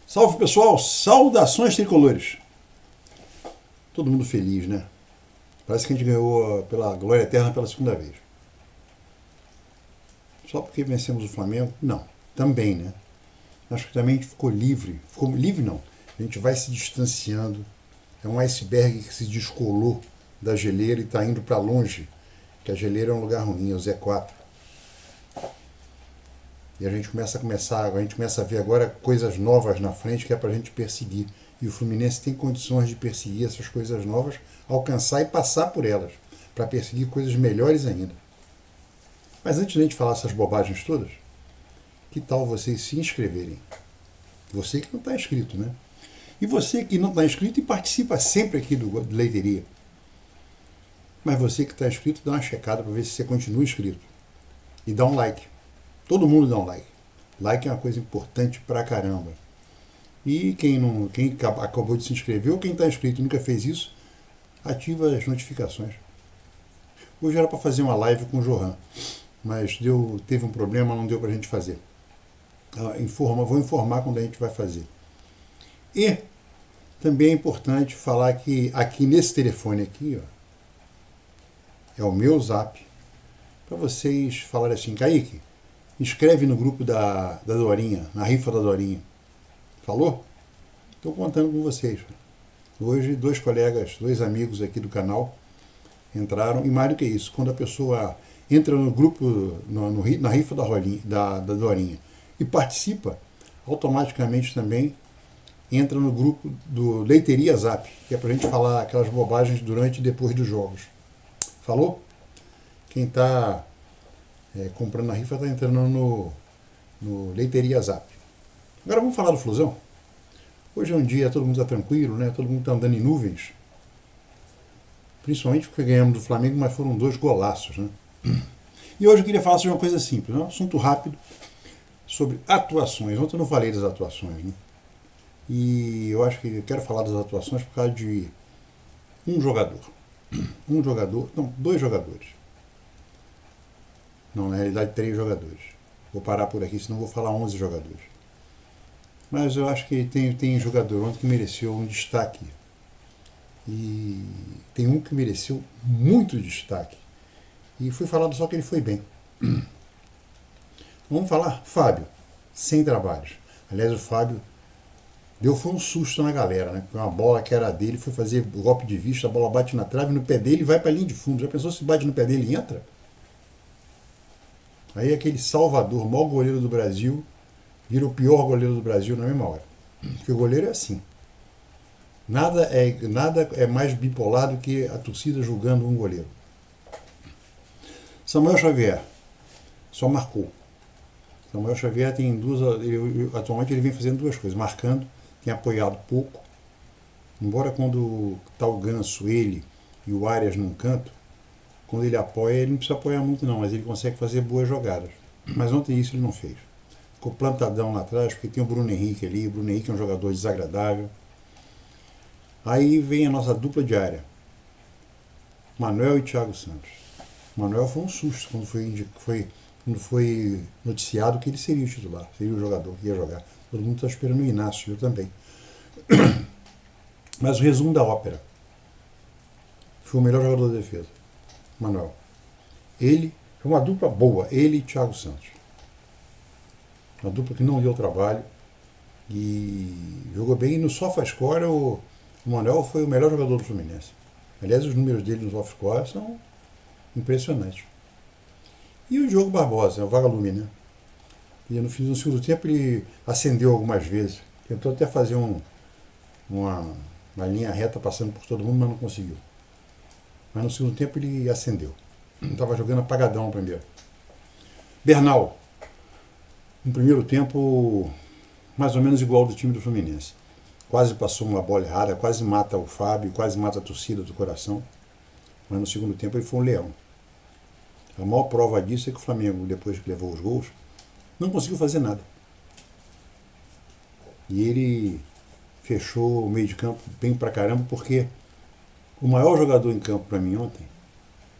Salve pessoal, saudações tricolores. Todo mundo feliz, né? Parece que a gente ganhou pela glória eterna pela segunda vez. Só porque vencemos o Flamengo? Não, também, né? Acho que também a gente ficou livre. Ficou livre não, a gente vai se distanciando. É um iceberg que se descolou da geleira e está indo para longe. Que a geleira é um lugar ruim, é o Z4. E a gente começa a ver agora coisas novas na frente que é para a gente perseguir. E o Fluminense tem condições de perseguir essas coisas novas, alcançar e passar por elas, para perseguir coisas melhores ainda. Mas antes de a gente falar essas bobagens todas, que tal vocês se inscreverem? Você que não está inscrito, né? E você que não está inscrito e participa sempre aqui do Leiteria. Mas você que está inscrito, dá uma checada para ver se você continua inscrito. E dá um like. Todo mundo dá um like. Like é uma coisa importante pra caramba. E quem acabou de se inscrever ou quem está inscrito e nunca fez isso, ativa as notificações. Hoje era para fazer uma live com o Johan, mas teve um problema, não deu para a gente fazer. Vou informar quando a gente vai fazer. E também é importante falar que aqui nesse telefone aqui, ó, é o meu zap, para vocês falarem assim, Kaique, inscreve no grupo da Dorinha, na rifa da Dorinha. Falou? Estou contando com vocês. Hoje, dois amigos aqui do canal entraram, e mais do que isso, quando a pessoa entra no grupo, na rifa da Dorinha e participa, automaticamente também entra no grupo do Leiteria Zap, que é para a gente falar aquelas bobagens durante e depois dos jogos. Falou? Quem está comprando a rifa está entrando no Leiteria Zap. Agora vamos falar do Flusão. Hoje é um dia, todo mundo está tranquilo, né? Todo mundo está andando em nuvens. Principalmente porque ganhamos do Flamengo, mas foram 2 golaços, né? E hoje eu queria falar sobre uma coisa simples, um assunto rápido sobre atuações. Ontem eu não falei das atuações, né? E eu acho que eu quero falar das atuações por causa de um jogador. Dois jogadores. Não, na realidade, 3 jogadores. Vou parar por aqui, senão vou falar 11 jogadores. Mas eu acho que tem jogador ontem que mereceu um destaque. E tem um que mereceu muito destaque. E foi falado só que ele foi bem. Vamos falar? Fábio, sem trabalhos. Aliás, o Fábio foi um susto na galera, né? Uma bola que era dele, foi fazer golpe de vista, a bola bate na trave, no pé dele e vai para a linha de fundo. Já pensou se bate no pé dele e entra? Aí aquele Salvador, o maior goleiro do Brasil, vira o pior goleiro do Brasil na mesma hora. Porque o goleiro é assim. Nada é mais bipolar do que a torcida julgando um goleiro. Samuel Xavier só marcou. Samuel Xavier tem atualmente ele vem fazendo 2 coisas, marcando, tem apoiado pouco, embora quando está o Ganso, ele e o Arias num canto, quando ele apoia, ele não precisa apoiar muito não, mas ele consegue fazer boas jogadas. Mas ontem isso ele não fez. Ficou plantadão lá atrás, porque tem o Bruno Henrique ali, o Bruno Henrique é um jogador desagradável. Aí vem a nossa dupla diária, Manuel e Thiago Santos. Manuel foi um susto quando foi noticiado que ele seria o titular, seria o jogador que ia jogar. Todo mundo está esperando o Inácio, eu também. Mas o resumo da ópera. Foi o melhor jogador da defesa, Manuel. Ele, foi uma dupla boa, ele e Thiago Santos. Uma dupla que não deu trabalho e jogou bem. E no SofaScore, o Manuel foi o melhor jogador do Fluminense. Aliás, os números dele no SofaScore são impressionantes. E o Diogo Barbosa, o vagalume, né? E no segundo tempo ele acendeu algumas vezes. Tentou até fazer uma linha reta passando por todo mundo, mas não conseguiu. Mas no segundo tempo ele acendeu. Estava jogando apagadão no primeiro. Bernal, no primeiro tempo, mais ou menos igual ao do time do Fluminense. Quase passou uma bola errada, quase mata o Fábio, quase mata a torcida do coração. Mas no segundo tempo ele foi um leão. A maior prova disso é que o Flamengo, depois que levou os gols, não conseguiu fazer nada. E ele fechou o meio de campo bem pra caramba, porque o maior jogador em campo pra mim ontem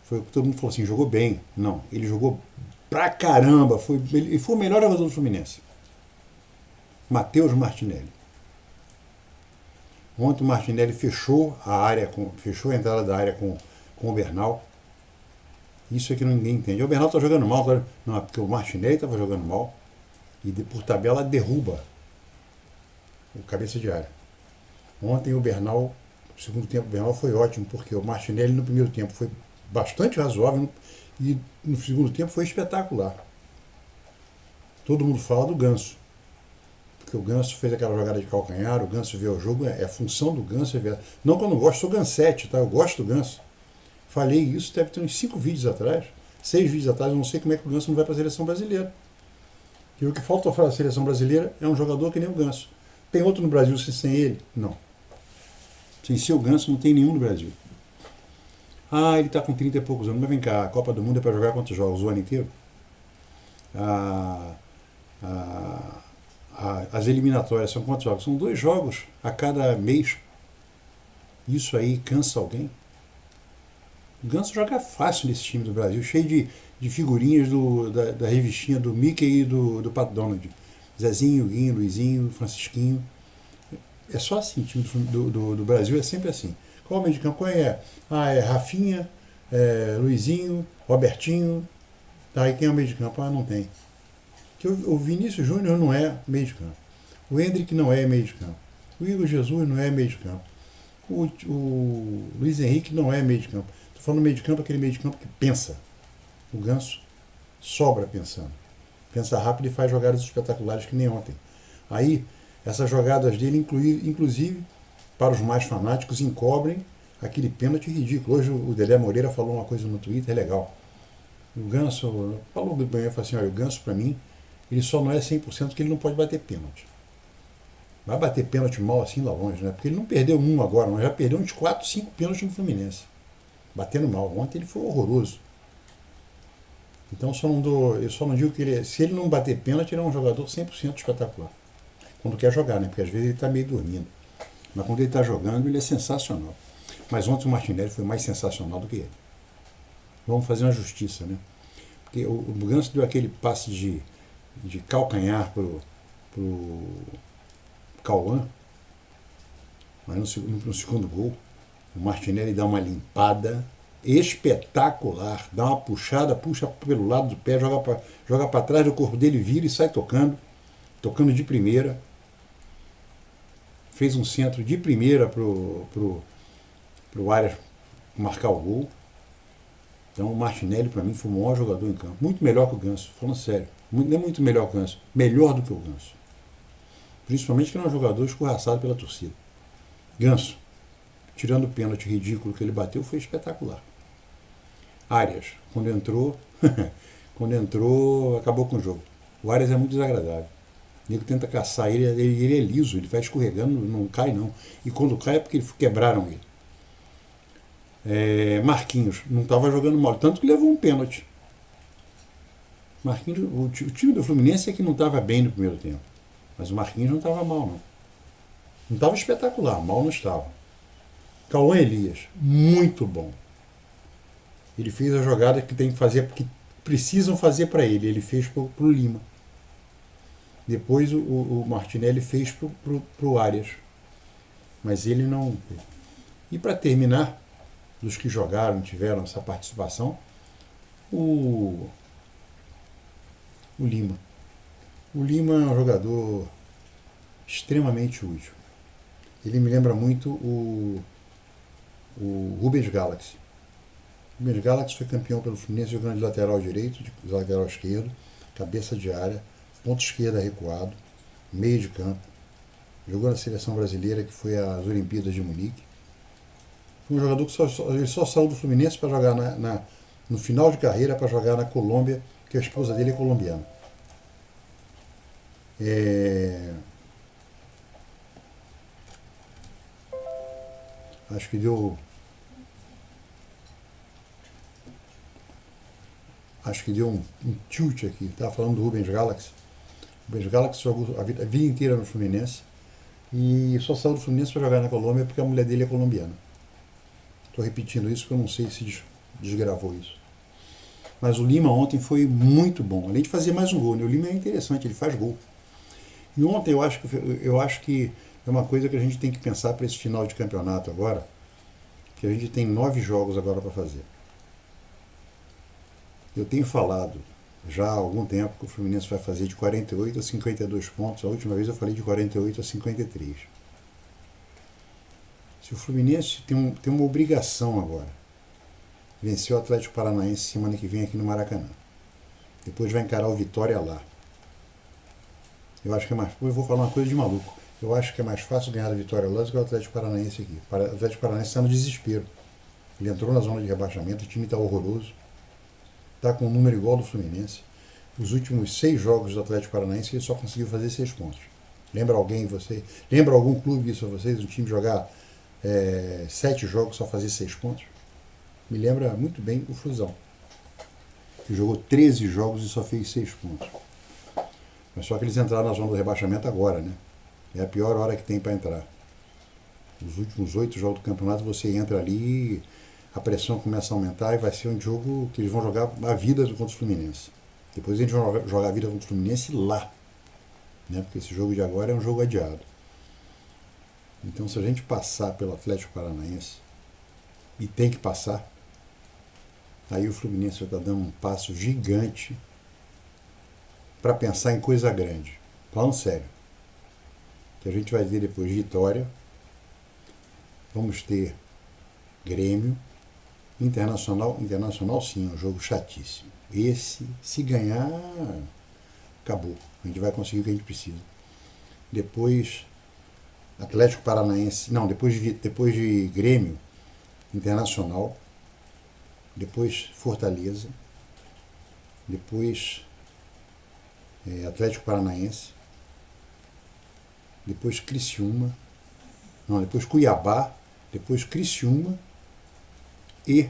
foi o que todo mundo falou assim, jogou bem. Não, ele jogou pra caramba, ele foi o melhor jogador do Fluminense. Matheus Martinelli. Ontem o Martinelli fechou a entrada da área com o Bernal. Isso é que ninguém entende. O Bernal está jogando mal, não, é porque o Martinelli estava jogando mal e por tabela derruba o cabeça de área. Ontem o Bernal, no segundo tempo, o Bernal foi ótimo, porque o Martinelli no primeiro tempo foi bastante razoável e no segundo tempo foi espetacular. Todo mundo fala do Ganso, porque o Ganso fez aquela jogada de calcanhar, o Ganso vê o jogo, é função do Ganso. Não que eu não gosto, sou Gansete, tá? Eu gosto do Ganso. Falei isso, deve ter uns 5 vídeos atrás, 6 vídeos atrás, eu não sei como é que o Ganso não vai para a seleção brasileira. E o que falta para a seleção brasileira é um jogador que nem o Ganso. Tem outro no Brasil sem ele? Não. Sem ser o Ganso, não tem nenhum no Brasil. Ah, ele está com 30 e poucos anos. Mas vem cá, a Copa do Mundo é para jogar quantos jogos? O ano inteiro? As eliminatórias são quantos jogos? São 2 jogos a cada mês. Isso aí cansa alguém? O Ganso joga fácil nesse time do Brasil, cheio de figurinhas da revistinha do Mickey e do Pat Donald. Zezinho, Guinho, Luizinho, Francisquinho. É só assim, o time do Brasil é sempre assim. Qual é o meio de campo? Qual é? É Rafinha, Luizinho, Robertinho. Tá, e quem é o meio de campo? Não tem. O Vinícius Júnior não é meio de campo. O Endrick não é meio de campo. O Igor Jesus não é meio de campo. O Luiz Henrique não é meio de campo. Estou falando meio de campo, aquele meio de campo que pensa. O Ganso sobra pensando. Pensa rápido e faz jogadas espetaculares que nem ontem. Aí, essas jogadas dele, inclusive, para os mais fanáticos, encobrem aquele pênalti ridículo. Hoje o Dedé Moreira falou uma coisa no Twitter, é legal. O Ganso falou bem, falou assim, olha, o Ganso para mim, ele só não é 100% porque ele não pode bater pênalti. Vai bater pênalti mal assim lá longe, né? Porque ele não perdeu um agora, mas já perdeu uns 4, 5 pênaltis no Fluminense. Batendo mal. Ontem ele foi horroroso. Então eu só não digo que se ele não bater pênalti, ele é um jogador 100% espetacular. Quando quer jogar, né? Porque às vezes ele está meio dormindo. Mas quando ele está jogando, ele é sensacional. Mas ontem o Martinelli foi mais sensacional do que ele. Vamos fazer uma justiça, né? Porque o Ganso deu aquele passe de calcanhar pro Cauã, mas no segundo gol, o Martinelli dá uma limpada espetacular, dá uma puxada, puxa pelo lado do pé, joga para trás do corpo dele, vira e sai tocando de primeira. Fez um centro de primeira pro Arias marcar o gol. Então o Martinelli para mim foi o maior jogador em campo, muito melhor que o Ganso, falando sério, não é muito melhor que o Ganso, melhor do que o Ganso. Principalmente que ele é um jogador escorraçado pela torcida. Ganso, tirando o pênalti ridículo que ele bateu, foi espetacular. Arias, quando entrou, acabou com o jogo. O Arias é muito desagradável. O nego tenta caçar ele é liso, ele vai escorregando, não cai não. E quando cai é porque quebraram ele. Marquinhos, não estava jogando mal, tanto que levou um pênalti. Marquinhos, o time do Fluminense é que não estava bem no primeiro tempo. Mas o Marquinhos não estava mal, não. Não estava espetacular, mal não estava. Cauã Elias, muito bom. Ele fez a jogada que tem que fazer, que precisam fazer para ele. Ele fez para o Lima. Depois o Martinelli fez para o Arias. Mas ele não. E para terminar, dos que jogaram, tiveram essa participação, o Lima. O Lima é um jogador extremamente útil. Ele me lembra muito o Rubens Galaxy. O Rubens Galaxy foi campeão pelo Fluminense jogando de lateral direito, de lateral esquerdo, cabeça de área, ponta esquerda recuado, meio de campo. Jogou na seleção brasileira, que foi às Olimpíadas de Munique. Foi um jogador que ele só saiu do Fluminense para jogar no final de carreira, para jogar na Colômbia, que a esposa dele é colombiana. Acho que deu um tilt aqui. Estava falando do Rubens Galaxy. O Rubens Galaxy jogou a vida inteira no Fluminense e só saiu do Fluminense para jogar na Colômbia porque a mulher dele é colombiana. Estou repetindo isso porque eu não sei se desgravou isso. Mas o Lima ontem foi muito bom. Além de fazer mais um gol, né? O Lima é interessante, ele faz gol. E ontem eu acho que é uma coisa que a gente tem que pensar para esse final de campeonato agora, que a gente tem 9 jogos agora para fazer. Eu tenho falado já há algum tempo que o Fluminense vai fazer de 48 a 52 pontos. A última vez eu falei de 48 a 53. Se o Fluminense tem uma obrigação agora, vencer o Atlético Paranaense semana que vem aqui no Maracanã. Depois vai encarar o Vitória lá. Eu acho que é mais. Eu vou falar uma coisa de maluco. Eu acho que é mais fácil ganhar do Vitória lá do que o Atlético Paranaense aqui. O Atlético Paranaense está no desespero. Ele entrou na zona de rebaixamento, o time está horroroso. Está com um número igual ao do Fluminense. Os últimos 6 jogos do Atlético Paranaense ele só conseguiu fazer 6 pontos. Lembra algum clube isso a vocês? Um time jogar 7 jogos só fazer 6 pontos? Me lembra muito bem o Flusão, que jogou 13 jogos e só fez 6 pontos. Mas só que eles entraram na zona do rebaixamento agora, né? É a pior hora que tem para entrar. Os últimos 8 jogos do campeonato você entra ali, a pressão começa a aumentar e vai ser um jogo que eles vão jogar a vida contra o Fluminense. Depois eles vão jogar a vida contra o Fluminense lá, né? Porque esse jogo de agora é um jogo adiado. Então se a gente passar pelo Atlético Paranaense, e tem que passar, aí o Fluminense vai estar dando um passo gigante para pensar em coisa grande. Falando sério. Que a gente vai ver depois Vitória, vamos ter Grêmio, Internacional sim, é um jogo chatíssimo. Esse, se ganhar, acabou. A gente vai conseguir o que a gente precisa. Depois Atlético Paranaense, não, depois de Grêmio, Internacional, depois Fortaleza, depois Atlético Paranaense, depois Criciúma, não, depois Cuiabá, depois Criciúma e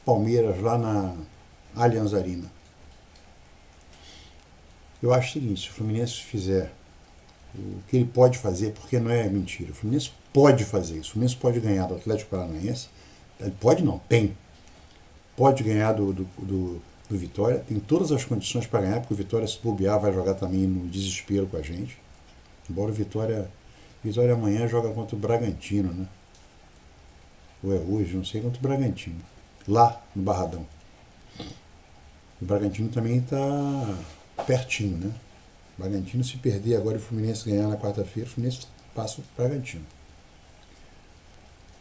Palmeiras lá na Allianz Arena. Eu acho o seguinte, se o Fluminense fizer o que ele pode fazer, porque não é mentira, o Fluminense pode fazer isso, o Fluminense pode ganhar do Atlético Paranaense, ele pode não, tem, pode ganhar do Vitória, tem todas as condições para ganhar, porque o Vitória, se bobear, vai jogar também no desespero com a gente, embora o Vitória amanhã joga contra o Bragantino, né? Ou é hoje, não sei, contra o Bragantino, lá no Barradão. O Bragantino também está pertinho, né? O Bragantino, se perder agora e o Fluminense ganhar na quarta-feira, o Fluminense passa o Bragantino.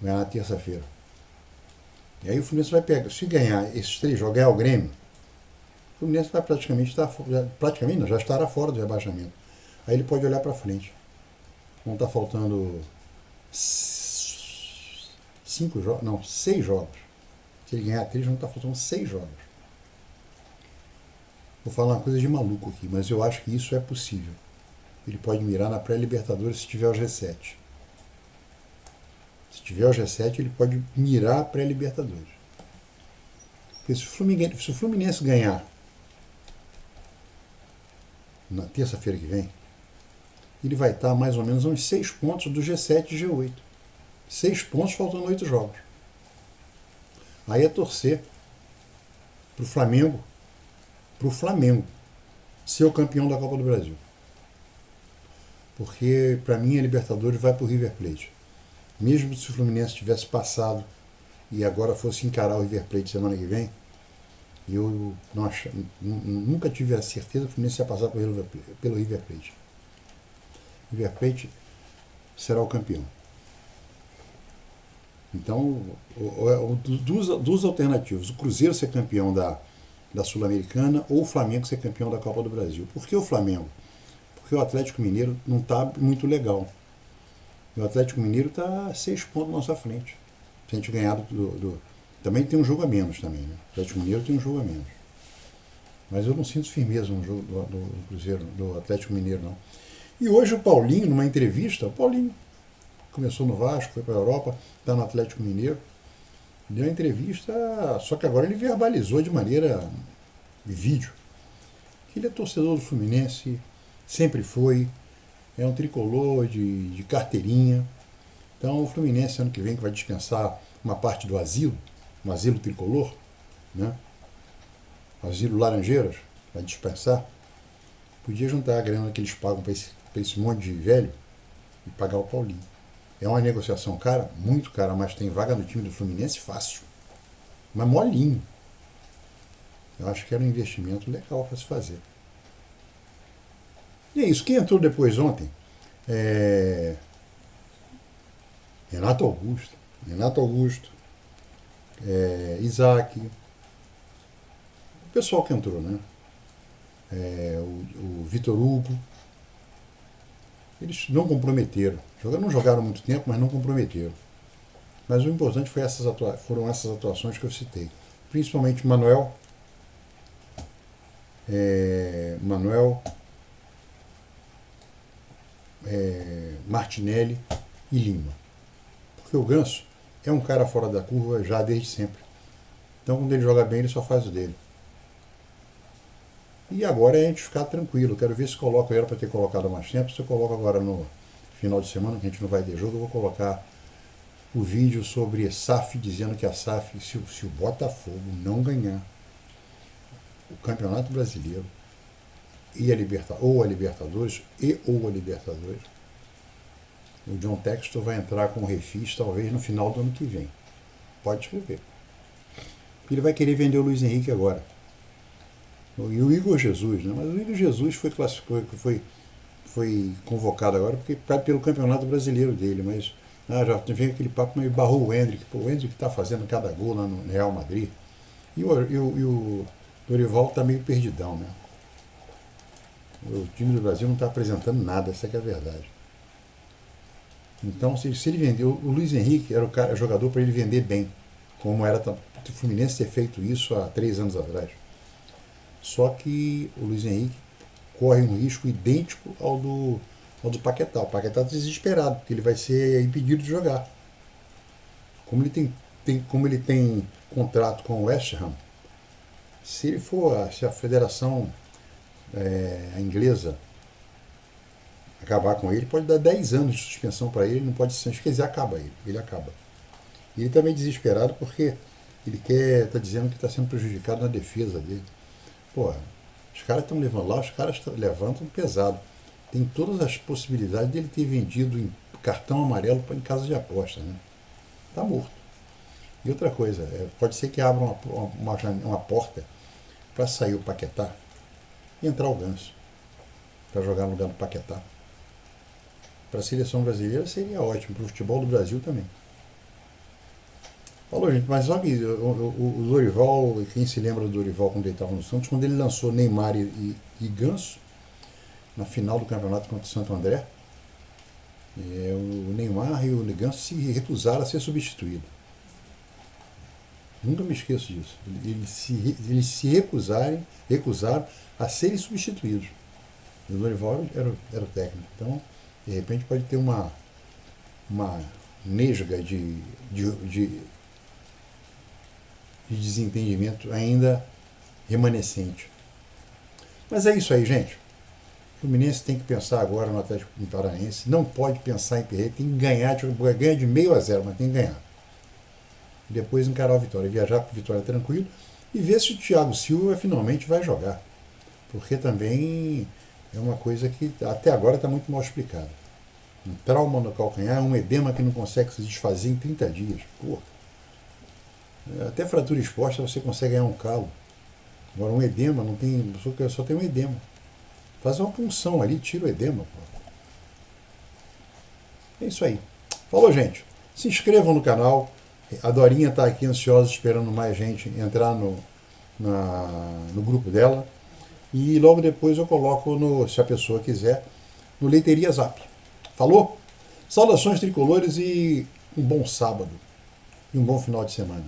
Ganhar na terça-feira. E aí o Fluminense vai pegar, se ganhar esses 3 jogos, ganhar o Grêmio, o Fluminense vai já estará fora do rebaixamento. Aí ele pode olhar para frente. Vão estar faltando 5 jogos, não, 6 jogos. Se ele ganhar 3, vão estar faltando 6 jogos. Vou falar uma coisa de maluco aqui, mas eu acho que isso é possível. Ele pode mirar na pré-Libertadores se tiver o G7. Se tiver o G7, ele pode mirar a pré-Libertadores. Porque se o Fluminense ganhar na terça-feira que vem, ele vai estar mais ou menos a uns 6 pontos do G7 e G8. 6 pontos faltando 8 jogos. Aí é torcer para o Flamengo ser o campeão da Copa do Brasil. Porque, para mim, a Libertadores vai para o River Plate. Mesmo se o Fluminense tivesse passado e agora fosse encarar o River Plate semana que vem, eu nunca tive a certeza que o Fluminense ia passar pelo River Plate. O River Plate será o campeão. Então, duas alternativas. O Cruzeiro ser campeão da Sul-Americana ou o Flamengo ser campeão da Copa do Brasil. Por que o Flamengo? Porque o Atlético Mineiro não está muito legal. O Atlético Mineiro está 6 pontos na nossa frente. Se a gente ganhar também tem um jogo a menos também, né? O Atlético Mineiro tem um jogo a menos. Mas eu não sinto firmeza no jogo do Cruzeiro, do Atlético Mineiro, não. E hoje o Paulinho, numa entrevista, o Paulinho começou no Vasco, foi para a Europa, está no Atlético Mineiro, deu uma entrevista, só que agora ele verbalizou de maneira de vídeo, que ele é torcedor do Fluminense, sempre foi, é um tricolor de carteirinha. Então o Fluminense ano que vem que vai dispensar uma parte do asilo, um asilo tricolor, né? O asilo Laranjeiras, vai dispensar. Podia juntar a grana que eles pagam para esse monte de velho e pagar o Paulinho. É uma negociação cara, muito cara, mas tem vaga no time do Fluminense fácil. Mas molinho. Eu acho que era um investimento legal para se fazer. E é isso. Quem entrou depois ontem? É... Renato Augusto. Isaac. O pessoal que entrou, né? O Vitor Hugo. Eles não comprometeram. Não jogaram muito tempo, mas não comprometeram. Mas o importante foram essas atuações que eu citei. Principalmente Manuel, Martinelli e Lima. Porque o Ganso é um cara fora da curva já desde sempre. Então quando ele joga bem, ele só faz o dele. E agora é a gente ficar tranquilo. Quero ver se coloco, era para ter colocado há mais tempo, se eu coloco agora no final de semana, que a gente não vai ter jogo, eu vou colocar o vídeo sobre SAF, dizendo que a SAF, se o Botafogo não ganhar o Campeonato Brasileiro e ou a Libertadores, o John Textor vai entrar com o refis talvez no final do ano que vem. Pode escrever. Ele vai querer vender o Luiz Henrique agora. E o Igor Jesus, né? Mas o Igor Jesus foi convocado agora pelo Campeonato Brasileiro dele, mas já vem aquele papo, mas barrou o Hendrick. O Hendrick está fazendo cada gol lá no Real Madrid. E o Dorival está meio perdidão, né? O time do Brasil não está apresentando nada, essa é a verdade. Então, se ele vendeu, o Luiz Henrique era o jogador para ele vender bem, como era o Fluminense ter feito isso há 3 anos atrás. Só que o Luiz Henrique corre um risco idêntico ao do Paquetá. O Paquetá está desesperado, porque ele vai ser impedido de jogar. Como ele tem contrato com o West Ham, se a federação inglesa acabar com ele, pode dar 10 anos de suspensão para ele, não pode ser, quer dizer, ele acaba. E ele também desesperado porque ele está dizendo que está sendo prejudicado na defesa dele. Pô, os caras estão levando lá, os caras levantam pesado. Tem todas as possibilidades dele ter vendido em cartão amarelo em casa de aposta, né? Tá morto. E outra coisa, pode ser que abra uma porta para sair o Paquetá e entrar o Ganso para jogar no lugar do Paquetá. Para a seleção brasileira seria ótimo, para o futebol do Brasil também. Falou, gente, mas só que o Dorival, quem se lembra do Dorival quando ele estava no Santos, quando ele lançou Neymar e Ganso, na final do campeonato contra o Santo André, o Neymar e o Ganso se recusaram a ser substituídos. Nunca me esqueço disso. Eles se recusaram a serem substituídos. E o Dorival era o técnico. Então, de repente, pode ter uma nesga de desentendimento ainda remanescente. Mas é isso aí, gente. O Fluminense tem que pensar agora no Atlético Paranaense. Não pode pensar em perder, tem que ganhar de 0-0, mas tem que ganhar. E depois encarar a Vitória, viajar para a Vitória tranquilo e ver se o Thiago Silva finalmente vai jogar. Porque também é uma coisa que até agora está muito mal explicada. Um trauma no calcanhar, um edema que não consegue se desfazer em 30 dias. Porra. Até fratura exposta você consegue ganhar um calo. Agora um edema, não tem, só tem um edema. Faz uma punção ali, tira o edema. Pô. É isso aí. Falou, gente. Se inscrevam no canal. A Dorinha está aqui ansiosa, esperando mais gente entrar no grupo dela. E logo depois eu coloco, se a pessoa quiser, no Leiteria Zap. Falou? Saudações tricolores e um bom sábado. E um bom final de semana.